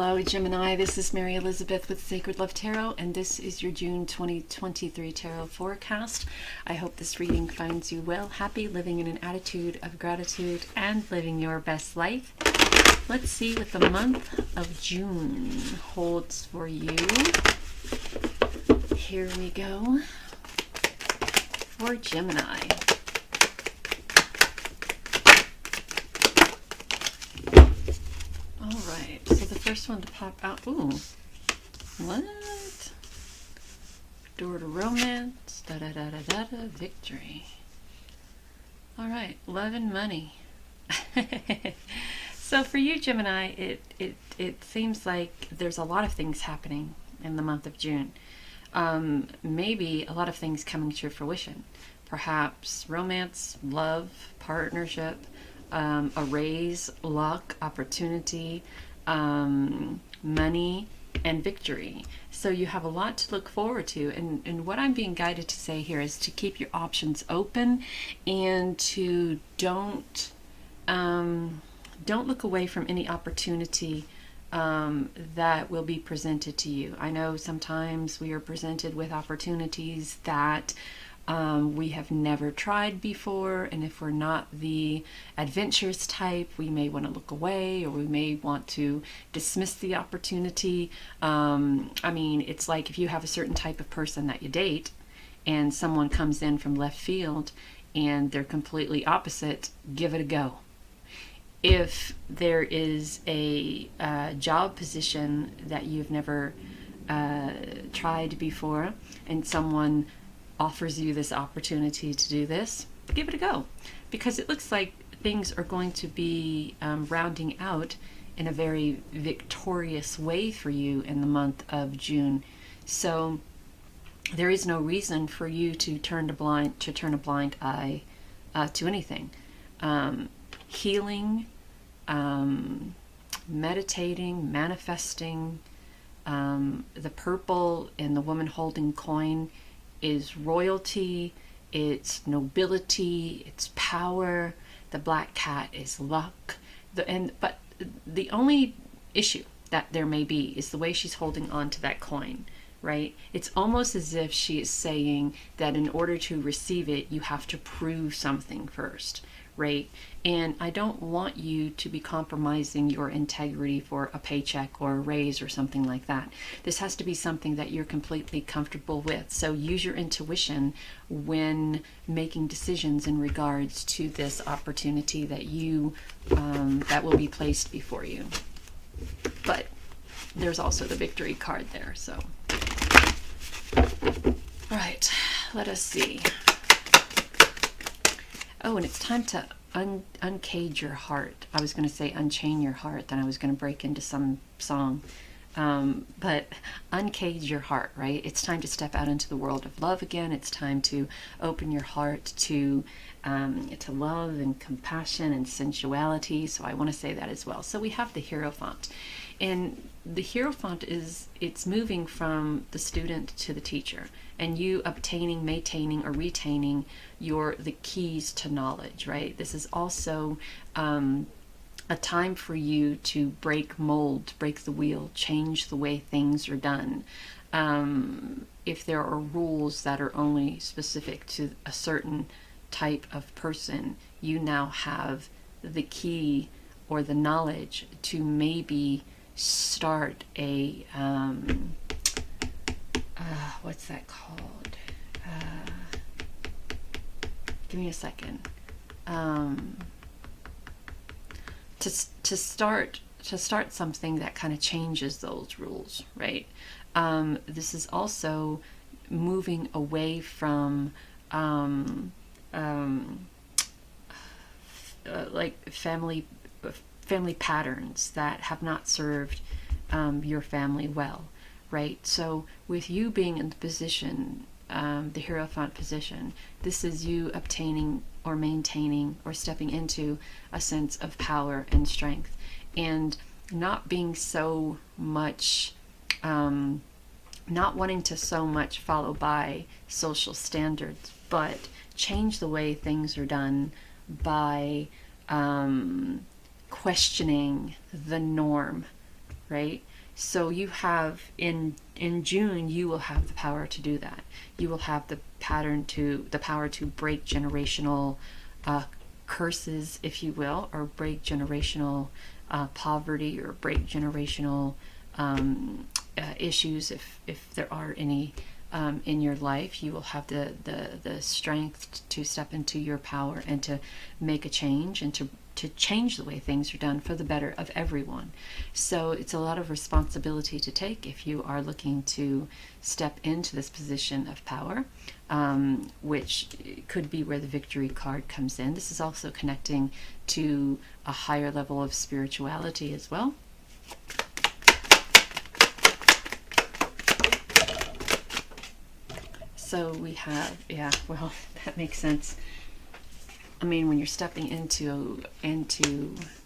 Hello, Gemini. This is Mary Elizabeth with Sacred Love Tarot, and this is your June 2023 tarot forecast. I hope this reading finds you well, happy, living in an attitude of gratitude, and living your best life. Let's see what the month of June holds for you. Here we go for Gemini. Alright, so the first one to pop out, ooh, what? Door to romance, da-da-da-da-da-da, victory. Alright, love and money. So for you, Gemini, it seems like there's a lot of things happening in the month of June. Maybe a lot of things coming to fruition. Perhaps romance, love, partnership, a raise, luck, opportunity, money, and victory. So you have a lot to look forward to. And what I'm being guided to say here is to keep your options open and to don't look away from any opportunity that will be presented to you. I know sometimes we are presented with opportunities that we have never tried before, and if we're not the adventurous type, we may want to look away, or we may want to dismiss the opportunity. I mean, it's like if you have a certain type of person that you date and someone comes in from left field and they're completely opposite, give it a go. If there is a job position that you've never tried before and someone offers you this opportunity to do this, give it a go, because it looks like things are going to be rounding out in a very victorious way for you in the month of June. So there is no reason for you to turn a blind eye to anything. Healing, meditating, manifesting, the purple and the woman holding coin is royalty, it's nobility, it's power. The black cat is luck. But the only issue that there may be is the way she's holding on to that coin, right? It's almost as if she is saying that in order to receive it, you have to prove something first, right? And I don't want you to be compromising your integrity for a paycheck or a raise or something like that. This has to be something that you're completely comfortable with. So use your intuition when making decisions in regards to this opportunity that that will be placed before you. But there's also the victory card there. So, all right, let us see. Oh, and it's time to uncage your heart. I was going to say unchain your heart, then I was going to break into some song. But uncage your heart, right? It's time to step out into the world of love again. It's time to open your heart to love and compassion and sensuality. So I want to say that as well. So we have the Hierophant. And the Hierophant it's moving from the student to the teacher, and you obtaining, maintaining, or retaining the keys to knowledge, right? This is also a time for you to break mold, break the wheel, change the way things are done. If there are rules that are only specific to a certain type of person, you now have the key or the knowledge to maybe start a what's that called? Give me a second. To start something that kind of changes those rules, right? This is also moving away from like family patterns that have not served your family well, right? So with you being in the position, the Hierophant position, this is you obtaining or maintaining or stepping into a sense of power and strength, and not being so much, not wanting to so much follow by social standards, but change the way things are done by questioning the norm, right? So you have in June, you will have the power to do that. You will have the power to break generational curses, if you will, or break generational poverty, or break generational issues, if there are any in your life. You will have the strength to step into your power and to make a change, and to change the way things are done for the better of everyone. So it's a lot of responsibility to take if you are looking to step into this position of power, which could be where the victory card comes in. This is also connecting to a higher level of spirituality as well. So we have, yeah, well, that makes sense. I mean, when you're stepping into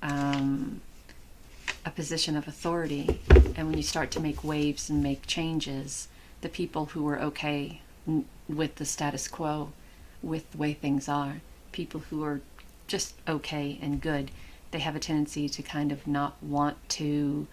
a position of authority, and when you start to make waves and make changes, the people who are okay with the status quo, with the way things are, people who are just okay and good, they have a tendency to kind of not want to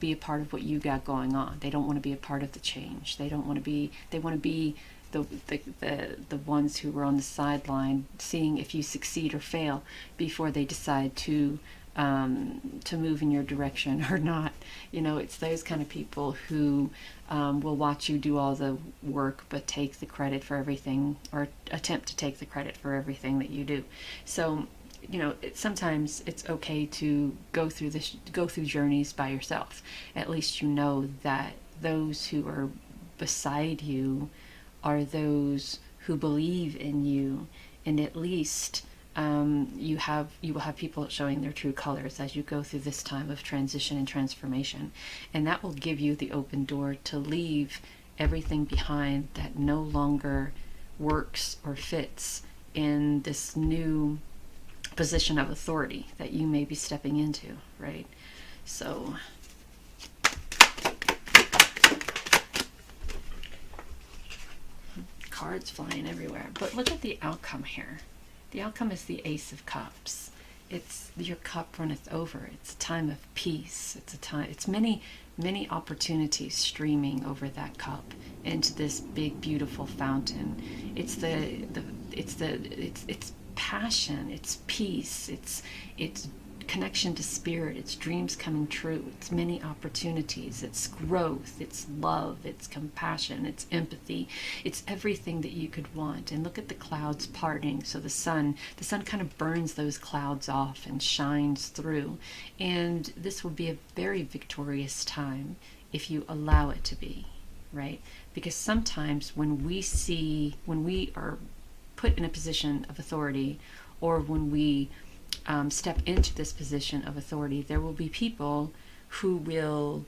be a part of what you got going on. They don't want to be a part of the change. They don't want to be. They want to be the ones who were on the sideline, seeing if you succeed or fail before they decide to move in your direction or not. You know, it's those kind of people who will watch you do all the work, but take the credit for everything, or attempt to take the credit for everything that you do. So, you know, sometimes it's okay to go through journeys by yourself. At least you know that those who are beside you are those who believe in you, and at least you will have people showing their true colors as you go through this time of transition and transformation, and that will give you the open door to leave everything behind that no longer works or fits in this new position of authority that you may be stepping into, right? So cards flying everywhere, but look at the outcome here. The outcome is the Ace of Cups. It's your cup runneth over. It's a time of peace. It's many opportunities streaming over that cup into this big beautiful fountain. It's passion, it's peace, it's connection to spirit, it's dreams coming true, it's many opportunities, it's growth, it's love, it's compassion, it's empathy, it's everything that you could want. And look at the clouds parting. So the sun kind of burns those clouds off and shines through. And this will be a very victorious time if you allow it to be, right? Because sometimes when we are put in a position of authority, or when we step into this position of authority, there will be people who will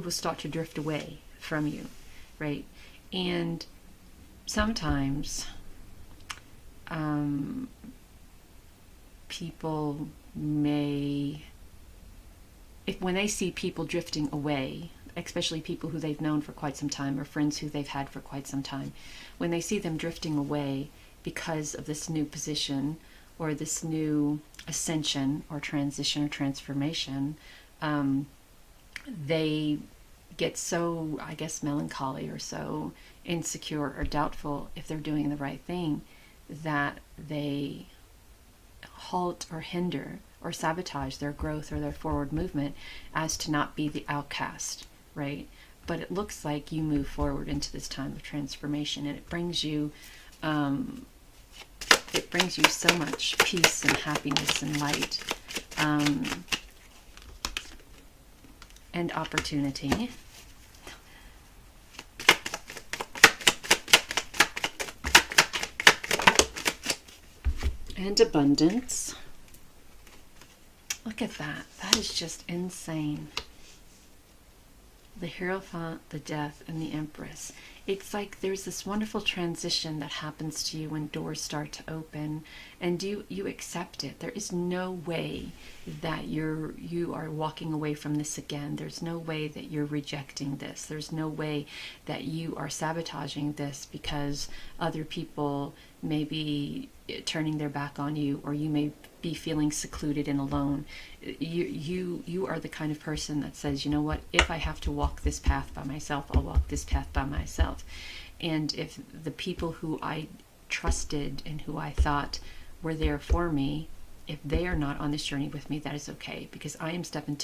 start to drift away from you, right? And sometimes people may, when they see people drifting away, especially people who they've known for quite some time, or friends who they've had for quite some time, when they see them drifting away because of this new position, or this new ascension or transition or transformation, they get so, I guess, melancholy or so insecure or doubtful if they're doing the right thing, that they halt or hinder or sabotage their growth or their forward movement as to not be the outcast, right? But it looks like you move forward into this time of transformation, and it brings you so much peace and happiness and light, and opportunity. And abundance. Look at that. That is just insane. The Hierophant, the Death, and the Empress. It's like there's this wonderful transition that happens to you when doors start to open, and you accept it. There is no way that you are walking away from this again. There's no way that you're rejecting this. There's no way that you are sabotaging this because other people maybe turning their back on you, or you may be feeling secluded and alone. You are the kind of person that says, you know what, if I have to walk this path by myself, I'll walk this path by myself. And if the people who I trusted and who I thought were there for me, if they are not on this journey with me, that is okay, because I am stepping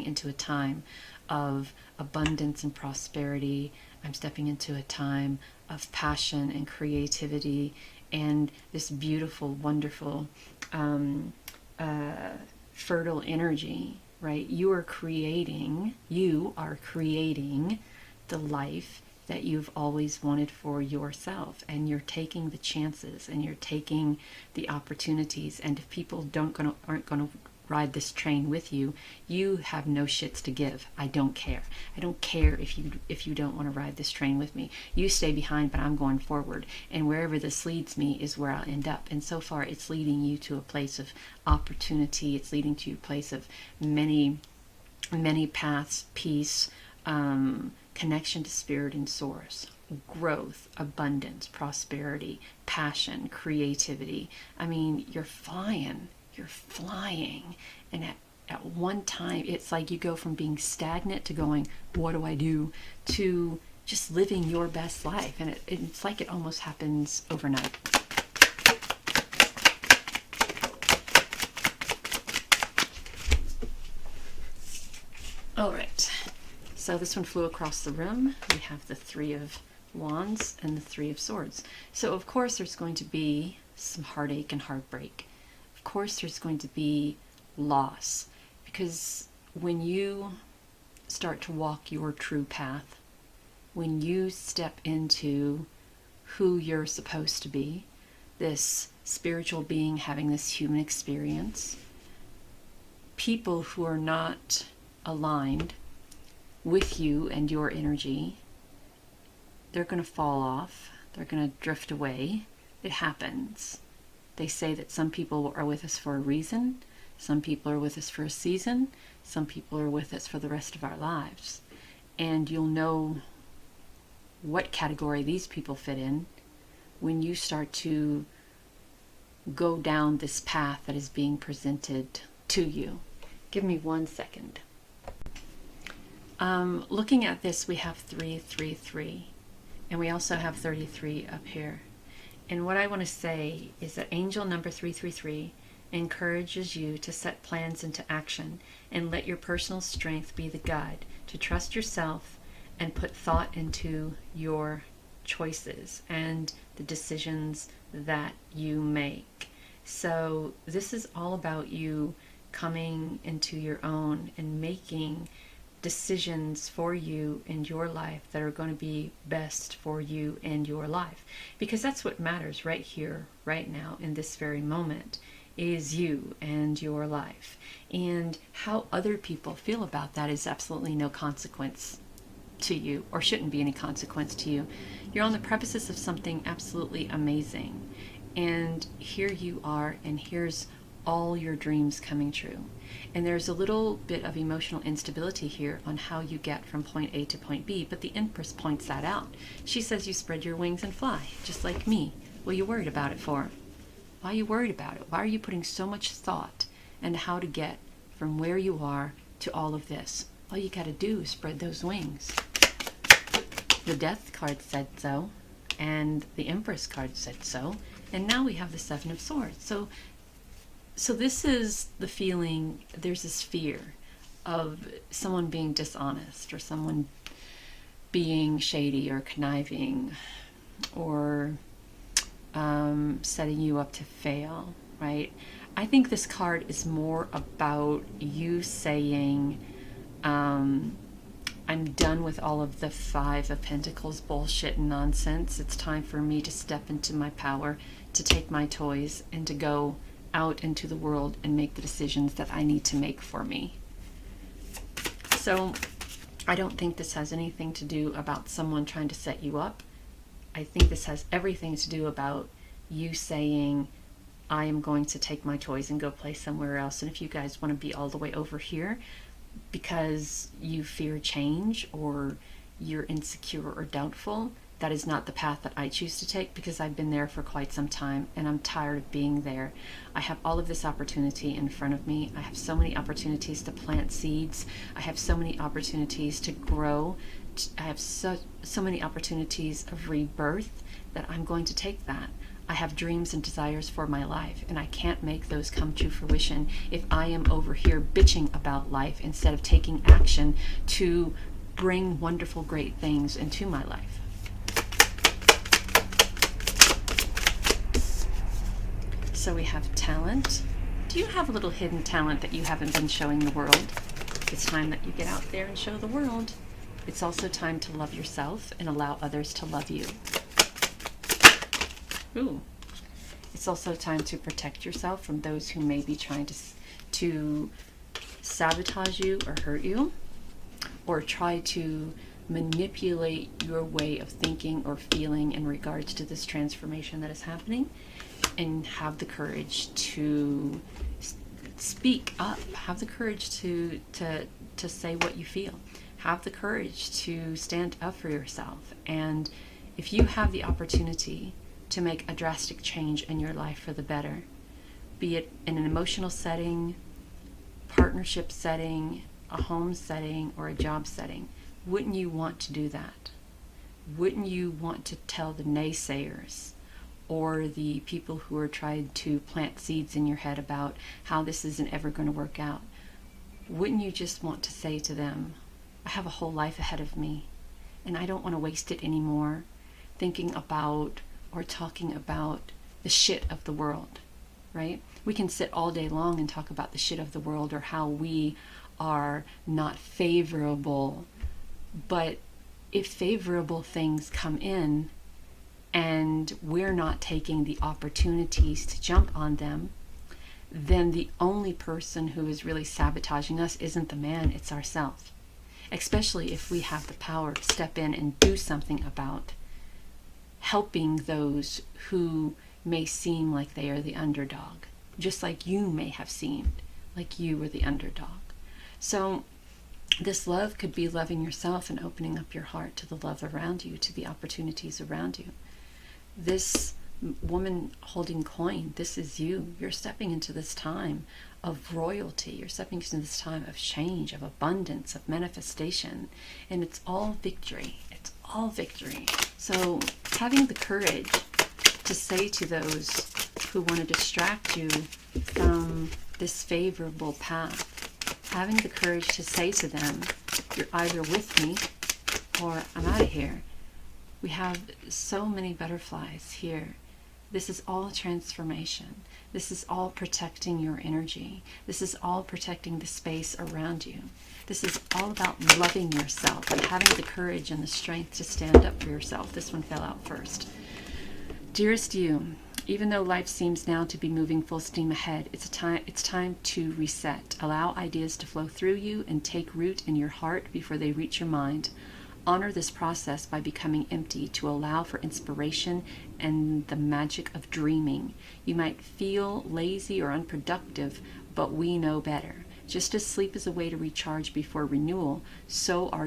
into a time of abundance and prosperity. I'm stepping into a time of passion and creativity and this beautiful, wonderful, fertile energy, right? You are creating the life that you've always wanted for yourself, and you're taking the chances and you're taking the opportunities. And if people aren't gonna ride this train with you, you have no shits to give. I don't care. I don't care if you don't want to ride this train with me. You stay behind, but I'm going forward, and wherever this leads me is where I'll end up. And so far, it's leading you to a place of opportunity. It's leading to a place of many paths, peace, connection to spirit and source, growth, abundance, prosperity, passion, creativity. I mean, you're flying. And at one time, it's like you go from being stagnant to going, what do I do, to just living your best life. And it's like it almost happens overnight. All right. So this one flew across the room. We have the Three of Wands and the Three of Swords. So of course there's going to be some heartache and heartbreak. Of course there's going to be loss, because when you start to walk your true path, when you step into who you're supposed to be, this spiritual being having this human experience, people who are not aligned with you and your energy, they're going to fall off. They're going to drift away. It happens. They say that some people are with us for a reason. Some people are with us for a season. Some people are with us for the rest of our lives. And you'll know what category these people fit in when you start to go down this path that is being presented to you. Give me 1 second. Looking at this, we have 333, and we also have 33 up here. And what I want to say is that angel number 333 encourages you to set plans into action and let your personal strength be the guide, to trust yourself and put thought into your choices and the decisions that you make. So this is all about you coming into your own and making decisions for you and your life that are going to be best for you and your life, because that's what matters right here, right now, in this very moment, is you and your life. And how other people feel about that is absolutely no consequence to you, or shouldn't be any consequence to you. You're on the precipice of something absolutely amazing, and here you are, and here's all your dreams coming true. And there's a little bit of emotional instability here on how you get from point A to point B, but the Empress points that out. She says you spread your wings and fly, just like me. What are you worried about it for? Why are you worried about it? Why are you putting so much thought into how to get from where you are to all of this? All you got to do is spread those wings. The Death card said so, and the Empress card said so, and now we have the Seven of Swords. So this is the feeling, there's this fear of someone being dishonest, or someone being shady or conniving, or setting you up to fail, right? I think this card is more about you saying, I'm done with all of the Five of Pentacles bullshit and nonsense. It's time for me to step into my power, to take my toys, and to go out into the world and make the decisions that I need to make for me. So I don't think this has anything to do about someone trying to set you up. I think this has everything to do about you saying, I am going to take my toys and go play somewhere else. And if you guys want to be all the way over here because you fear change, or you're insecure or doubtful, that is not the path that I choose to take, because I've been there for quite some time and I'm tired of being there. I have all of this opportunity in front of me. I have so many opportunities to plant seeds. I have so many opportunities to grow. I have so many opportunities of rebirth that I'm going to take that. I have dreams and desires for my life, and I can't make those come to fruition if I am over here bitching about life instead of taking action to bring wonderful, great things into my life. So we have talent. Do you have a little hidden talent that you haven't been showing the world? It's time that you get out there and show the world. It's also time to love yourself and allow others to love you. Ooh. It's also time to protect yourself from those who may be trying to sabotage you or hurt you, or try to manipulate your way of thinking or feeling in regards to this transformation that is happening. And have the courage to speak up. Have the courage to say what you feel. Have the courage to stand up for yourself. And if you have the opportunity to make a drastic change in your life for the better, be it in an emotional setting, partnership setting, a home setting, or a job setting, wouldn't you want to do that? Wouldn't you want to tell the naysayers or the people who are trying to plant seeds in your head about how this isn't ever going to work out? Wouldn't you just want to say to them, I have a whole life ahead of me, and I don't want to waste it anymore thinking about or talking about the shit of the world, right? We can sit all day long and talk about the shit of the world or how we are not favorable, but if favorable things come in and we're not taking the opportunities to jump on them, then the only person who is really sabotaging us isn't the man, it's ourselves. Especially if we have the power to step in and do something about helping those who may seem like they are the underdog, just like you may have seemed like you were the underdog. So this love could be loving yourself and opening up your heart to the love around you, to the opportunities around you. This woman holding coin, this is you. You're stepping into this time of royalty. You're stepping into this time of change, of abundance, of manifestation. And it's all victory. It's all victory. So having the courage to say to those who want to distract you from this favorable path, having the courage to say to them, you're either with me or I'm out of here. We have so many butterflies here. This is all transformation. This is all protecting your energy. This is all protecting the space around you. This is all about loving yourself and having the courage and the strength to stand up for yourself. This one fell out first. Dearest you, even though life seems now to be moving full steam ahead, it's time to reset. Allow ideas to flow through you and take root in your heart before they reach your mind. Honor this process by becoming empty to allow for inspiration and the magic of dreaming. You might feel lazy or unproductive, but we know better. Just as sleep is a way to recharge before renewal, so are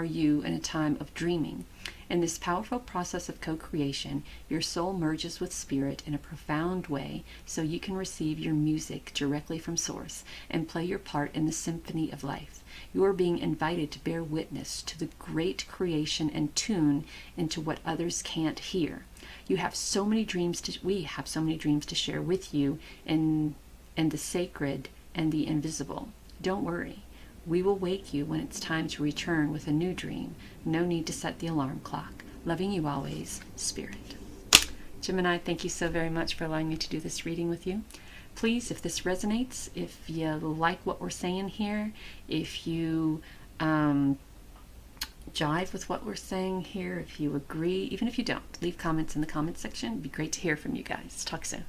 you in a time of dreaming. In this powerful process of co-creation, your soul merges with spirit in a profound way so you can receive your music directly from source and play your part in the symphony of life. You are being invited to bear witness to the great creation and tune into what others can't hear. We have so many dreams to share with you in the sacred and the invisible. Don't worry. We will wake you when it's time to return with a new dream. No need to set the alarm clock. Loving you always, Spirit. Gemini, thank you so very much for allowing me to do this reading with you. Please, if this resonates, if you like what we're saying here, if you jive with what we're saying here, if you agree, even if you don't, leave comments in the comments section. It'd be great to hear from you guys. Talk soon.